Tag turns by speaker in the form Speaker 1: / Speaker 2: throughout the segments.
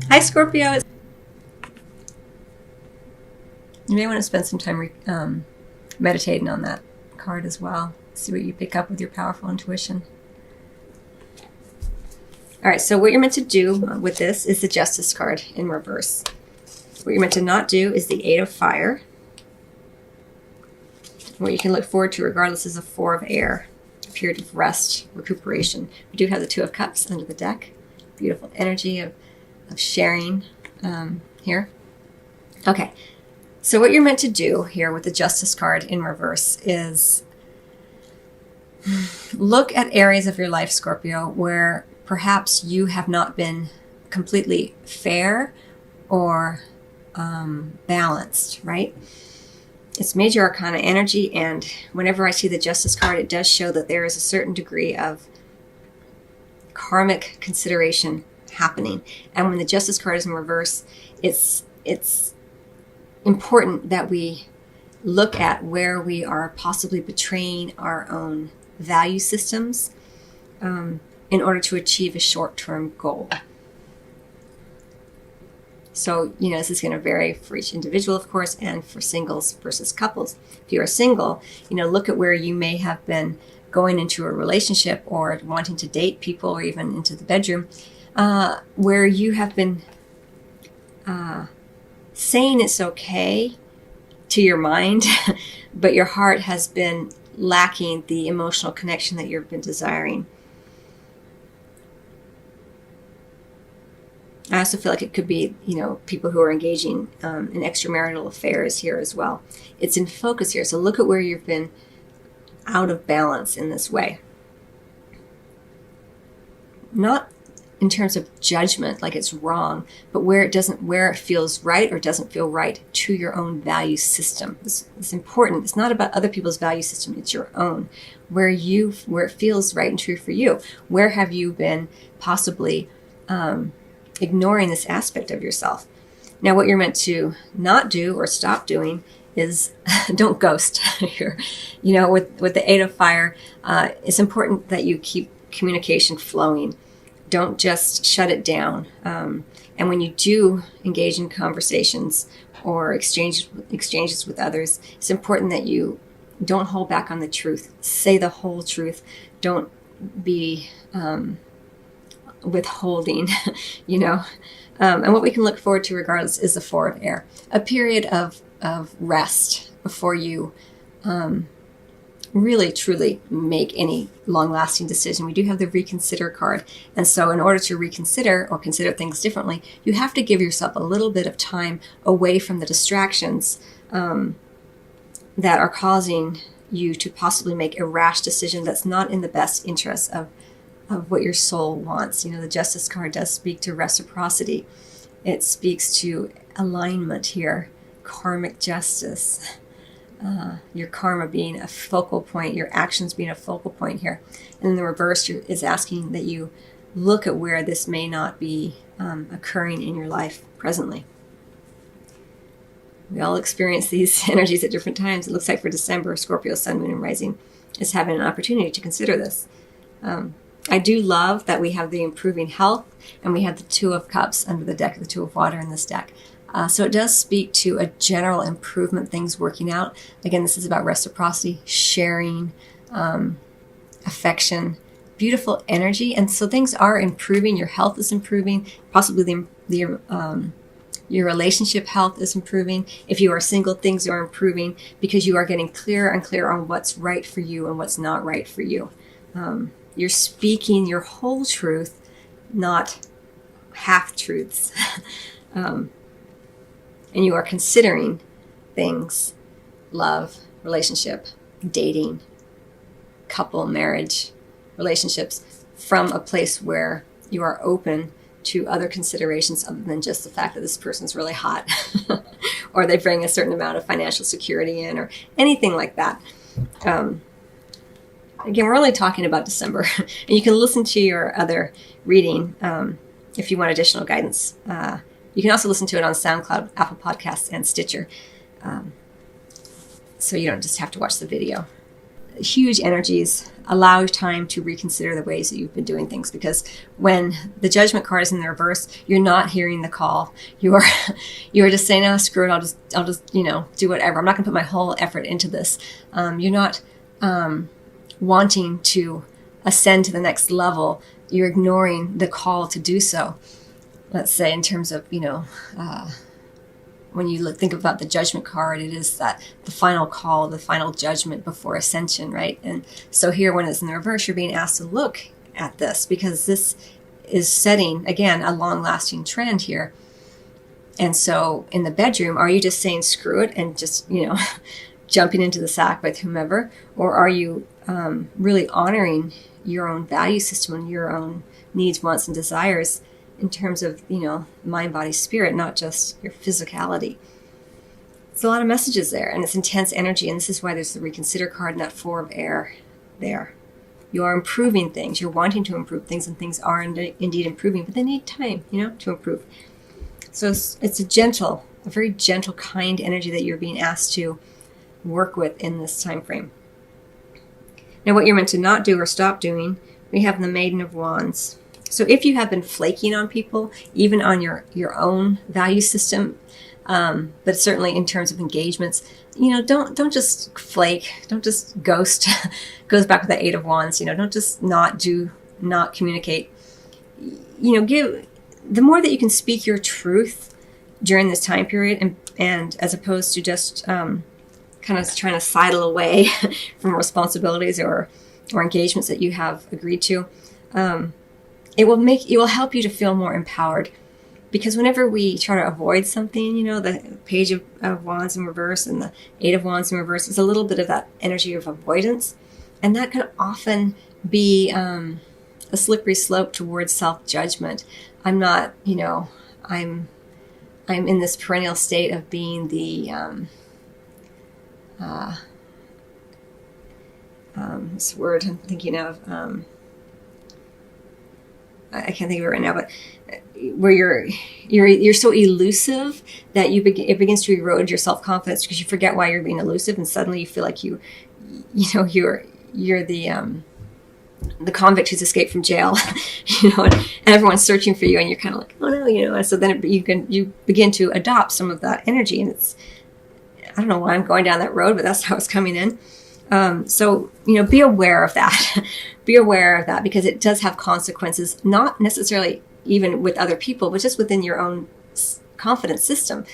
Speaker 1: Hi, Scorpio. You may want to spend some time meditating on that card as well. See what you pick up with your powerful intuition. All right, so what you're meant to do with this is the Justice card in reverse. What you're meant to not do is the Eight of Fire. What you can look forward to regardless is a Four of Air, a period of rest, recuperation. We do have the Two of Cups under the deck. Beautiful energy of sharing here. Okay, so what you're meant to do here with the Justice card in reverse is look at areas of your life, Scorpio, where perhaps you have not been completely fair or balanced, right? It's Major Arcana energy, and whenever I see the Justice card, it does show that there is a certain degree of karmic consideration happening. And when the Justice card is in reverse, it's important that we look at where we are possibly betraying our own value systems in order to achieve a short-term goal. So, this is going to vary for each individual, of course, and for singles versus couples. If you are single, look at where you may have been going into a relationship or wanting to date people or even into the bedroom, where you have been saying it's okay to your mind, but your heart has been lacking the emotional connection that you've been desiring. I also feel like it could be, people who are engaging in extramarital affairs here as well. It's in focus here. So look at where you've been out of balance in this way. Not in terms of judgment, like it's wrong, but where it feels right or doesn't feel right to your own value system. It's important. It's not about other people's value system. It's your own. Where it feels right and true for you. Where have you been possibly ignoring this aspect of yourself? Now, what you're meant to not do or stop doing is don't ghost here. With the Eight of Fire, it's important that you keep communication flowing. Don't just shut it down. And when you do engage in conversations or exchanges with others, it's important that you don't hold back on the truth. Say the whole truth. Don't be withholding, and what we can look forward to regardless is the Four of Air, a period of rest before you really truly make any long-lasting decision. We do have the Reconsider card, and so in order to reconsider or consider things differently, you have to give yourself a little bit of time away from the distractions that are causing you to possibly make a rash decision that's not in the best interest of what your soul wants. The Justice card does speak to reciprocity. It speaks to alignment here, karmic justice, your karma being a focal point, your actions being a focal point here. And in the reverse is asking that you look at where this may not be occurring in your life presently. We all experience these energies at different times. It looks like for December, Scorpio, Sun, Moon, and Rising is having an opportunity to consider this. I do love that we have the improving health and we have the Two of Cups under the deck, the Two of Water in this deck. So it does speak to a general improvement, things working out. Again, this is about reciprocity, sharing, affection, beautiful energy. And so things are improving. Your health is improving. Possibly your relationship health is improving. If you are single, things are improving because you are getting clearer and clearer on what's right for you and what's not right for you. You're speaking your whole truth, not half-truths. And you are considering things, love, relationship, dating, couple, marriage, relationships, from a place where you are open to other considerations other than just the fact that this person's really hot or they bring a certain amount of financial security in or anything like that. Again, we're only talking about December, and you can listen to your other reading if you want additional guidance. You can also listen to it on SoundCloud, Apple Podcasts, and Stitcher, so you don't just have to watch the video. huge energies, allow time to reconsider the ways that you've been doing things. Because when the Judgment card is in the reverse, you're not hearing the call. You're just saying, "Oh, screw it. I'll just do whatever. I'm not going to put my whole effort into this." You're not wanting to ascend to the next level. You're ignoring the call to do so. Let's say in terms of when you think about the Judgment card, it is that the final call, the final judgment before ascension, right? And so here, when it's in the reverse, you're being asked to look at this, because this is setting, again, a long-lasting trend here. And so in the bedroom, are you just saying screw it and just, jumping into the sack with whomever? Or are you really honoring your own value system and your own needs, wants, and desires in terms of, mind, body, spirit, not just your physicality? It's a lot of messages there, and it's intense energy, and this is why there's the Reconsider card and that Four of Air there. You are improving things. You're wanting to improve things, and things are indeed improving, but they need time, to improve. So it's a very gentle, kind energy that you're being asked to work with in this time frame. Now, what you're meant to not do or stop doing, we have the Maiden of Wands. So if you have been flaking on people, even on your own value system, but certainly in terms of engagements, don't just flake, don't just ghost. Goes back with the Eight of Wands. Don't just not communicate. The more that you can speak your truth during this time period, and as opposed to just kind of trying to sidle away from responsibilities or engagements that you have agreed to. It will help you to feel more empowered, because whenever we try to avoid something, the Page of Wands in reverse and the Eight of Wands in reverse is a little bit of that energy of avoidance, and that can often be a slippery slope towards self-judgment. I'm not, I'm in this perennial state of being the this word I'm thinking of. I can't think of it right now, but where you're so elusive that it begins to erode your self-confidence, because you forget why you're being elusive, and suddenly you feel like you're the convict who's escaped from jail, and everyone's searching for you, and you're kind of like, oh no, and so then you begin to adopt some of that energy, and I don't know why I'm going down that road, but that's how it's coming in. So be aware of that. Be aware of that, because it does have consequences, not necessarily even with other people, but just within your own confidence system.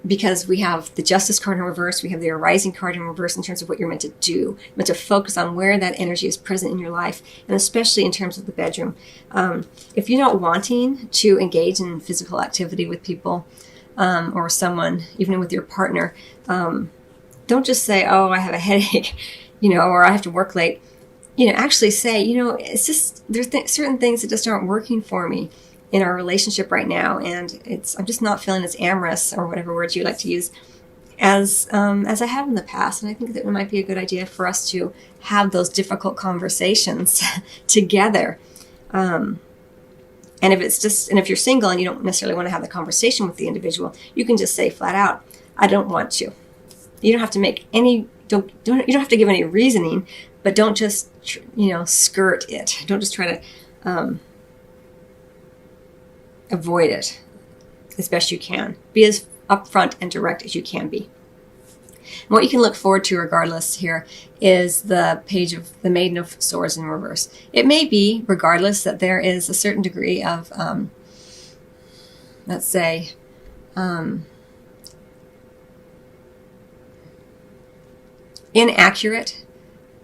Speaker 1: Because we have the Justice card in reverse, we have the Arising card in reverse in terms of what you're meant to do. You're meant to focus on where that energy is present in your life, and especially in terms of the bedroom. If you're not wanting to engage in physical activity with people, or someone, even with your partner, don't just say, oh, I have a headache, or I have to work late. Actually say, it's just, there's certain things that just aren't working for me in our relationship right now, and I'm just not feeling as amorous, or whatever words you like to use, as I have in the past. And I think that it might be a good idea for us to have those difficult conversations together. And if you're single and you don't necessarily want to have the conversation with the individual, you can just say flat out, I don't want to. You don't have to make any, you don't have to give any reasoning, but don't just, skirt it. Don't just try to avoid it as best you can. Be as upfront and direct as you can be. And what you can look forward to regardless here is the Page of the Maiden of Swords in reverse. It may be, regardless, that there is a certain degree of, let's say, inaccurate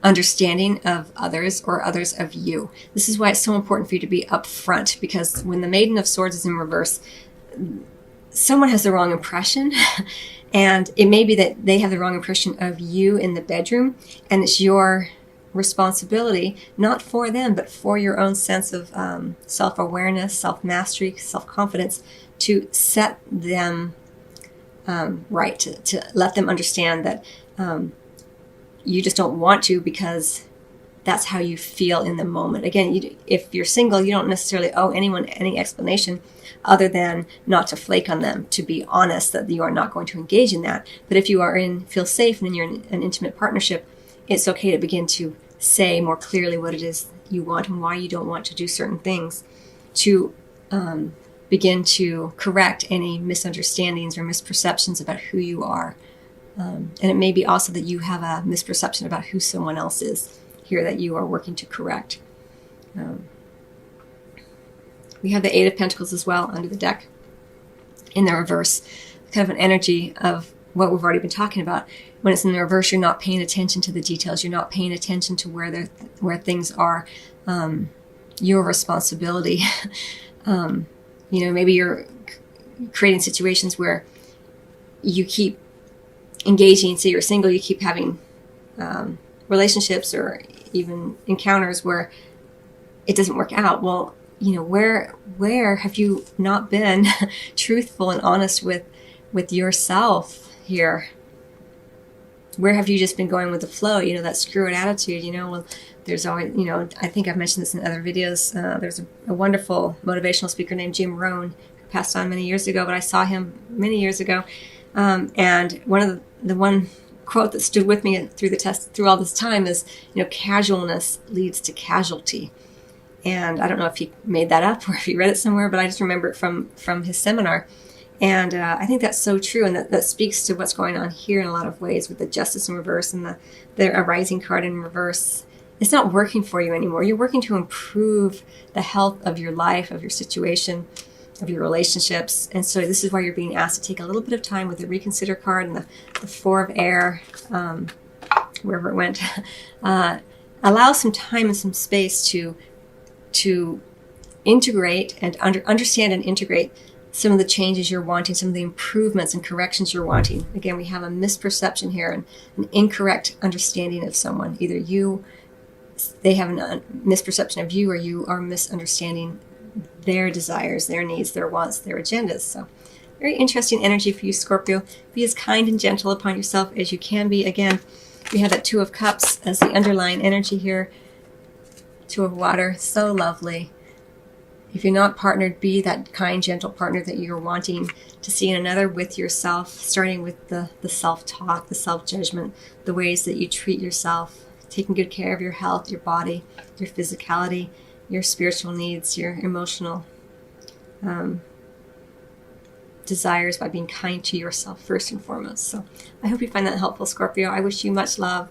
Speaker 1: understanding of others, or others of you. This is why it's so important for you to be upfront, because when the Maiden of Swords is in reverse, someone has the wrong impression, and it may be that they have the wrong impression of you in the bedroom, and it's your responsibility, not for them, but for your own sense of self-awareness, self-mastery, self-confidence, to set them right, to let them understand that you just don't want to, because that's how you feel in the moment. Again, if you're single, you don't necessarily owe anyone any explanation other than not to flake on them, to be honest that you are not going to engage in that. But if you feel safe and you're in an intimate partnership, it's okay to begin to say more clearly what it is you want and why you don't want to do certain things, to begin to correct any misunderstandings or misperceptions about who you are. And it may be also that you have a misperception about who someone else is here that you are working to correct. We have the Eight of Pentacles as well under the deck in the reverse, kind of an energy of what we've already been talking about. When it's in the reverse, you're not paying attention to the details. You're not paying attention to where things are your responsibility. Maybe you're creating situations where you keep engaging. Say you're single, you keep having relationships or even encounters where it doesn't work out. Well, where have you not been truthful and honest with yourself here? Where have you just been going with the flow? That screw it attitude, well, there's always, I think I've mentioned this in other videos. There's a wonderful motivational speaker named Jim Rohn, who passed on many years ago, but I saw him many years ago. And one quote that stood with me through all this time is, casualness leads to casualty. And I don't know if he made that up or if he read it somewhere, but I just remember it from his seminar. And I think that's so true, and that speaks to what's going on here in a lot of ways with the Justice in reverse and the Arising card in reverse. It's not working for you anymore. You're working to improve the health of your life, of your situation, of your relationships. And so this is why you're being asked to take a little bit of time with the Reconsider card and the Four of Air, wherever it went. Allow some time and some space to integrate and understand and integrate some of the changes you're wanting, some of the improvements and corrections you're wanting. Again, we have a misperception here and an incorrect understanding of someone. Either they have a misperception of you, or you are misunderstanding their desires, their needs, their wants, their agendas. So very interesting energy for you, Scorpio. Be as kind and gentle upon yourself as you can be. Again, we have that Two of Cups as the underlying energy here. Two of Water, so lovely. If you're not partnered, be that kind, gentle partner that you're wanting to see in another with yourself, starting with the self-talk, the self-judgment, the ways that you treat yourself, taking good care of your health, your body, your physicality, your spiritual needs, your emotional desires, by being kind to yourself first and foremost. So I hope you find that helpful, Scorpio. I wish you much love.